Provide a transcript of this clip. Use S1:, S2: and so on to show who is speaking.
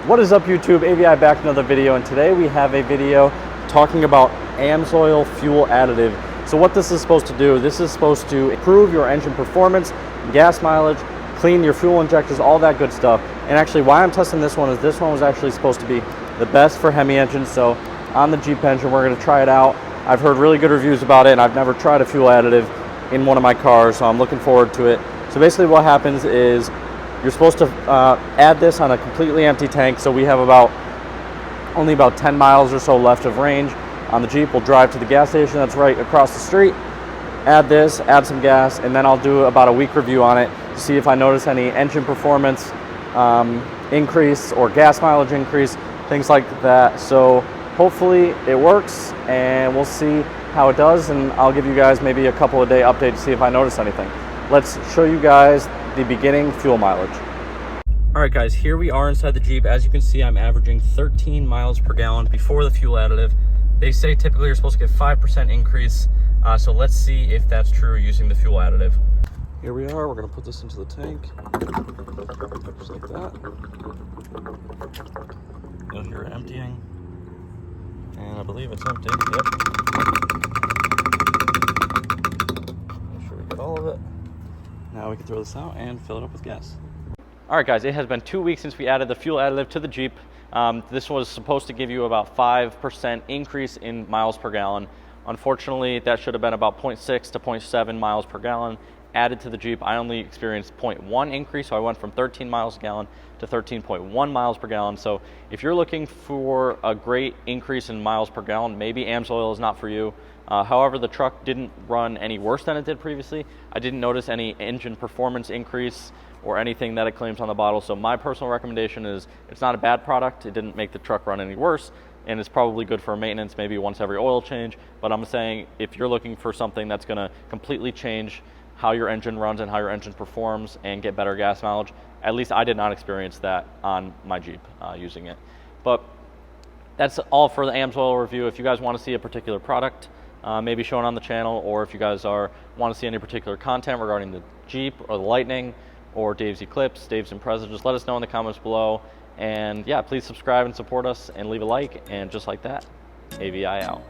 S1: What is up, YouTube? AVI back with another video, and today we have a video talking about AmsOil Fuel Additive. So what this is supposed to do, this is supposed to improve your engine performance, gas mileage, clean your fuel injectors, all that good stuff. And actually why I'm testing this one is this one was actually supposed to be the best for HEMI engines. So on the Jeep engine, we're going to try it out. I've heard really good reviews about it, and I've never tried a fuel additive in one of my cars, so I'm looking forward to it. So basically what happens is you're supposed to add this on a completely empty tank. So we have only about 10 miles or so left of range on the Jeep. We'll drive to the gas station that's right across the street, add this, add some gas, and then I'll do about a week review on it to see if I notice any engine performance increase or gas mileage increase, things like that. So hopefully it works, and we'll see how it does, and I'll give you guys maybe a couple of day update to see if I notice anything. Let's show you guys the beginning fuel mileage. All right, guys, here we are inside the Jeep. As you can see, I'm averaging 13 miles per gallon before the fuel additive. They say typically you're supposed to get 5% increase, so let's see if that's true using the fuel additive. Here we are. We're going to put this into the tank, just like that. You'll hear it emptying, and I believe it's empty. Yep. Make sure we get all of it. Now we can throw this out and fill it up with gas. All right, guys, it has been 2 weeks since we added the fuel additive to the Jeep. This was supposed to give you about 5% increase in miles per gallon. Unfortunately, that should have been about 0.6 to 0.7 miles per gallon added to the Jeep. I only experienced 0.1 increase, so I went from 13 miles a gallon to 13.1 miles per gallon. So if you're looking for a great increase in miles per gallon, maybe AmsOil is not for you. However, the truck didn't run any worse than it did previously. I didn't notice any engine performance increase or anything that it claims on the bottle. So my personal recommendation is it's not a bad product. It didn't make the truck run any worse, and it's probably good for maintenance, maybe once every oil change. But I'm saying if you're looking for something that's going to completely change how your engine runs and how your engine performs and get better gas mileage, at least I did not experience that on my Jeep using it. But that's all for the AmsOil review. If you guys want to see a particular product maybe shown on the channel, or if you guys want to see any particular content regarding the Jeep or the Lightning or Dave's Eclipse, Dave's Impreza, just let us know in the comments below. And yeah, please subscribe and support us and leave a like, and just like that, AVI out.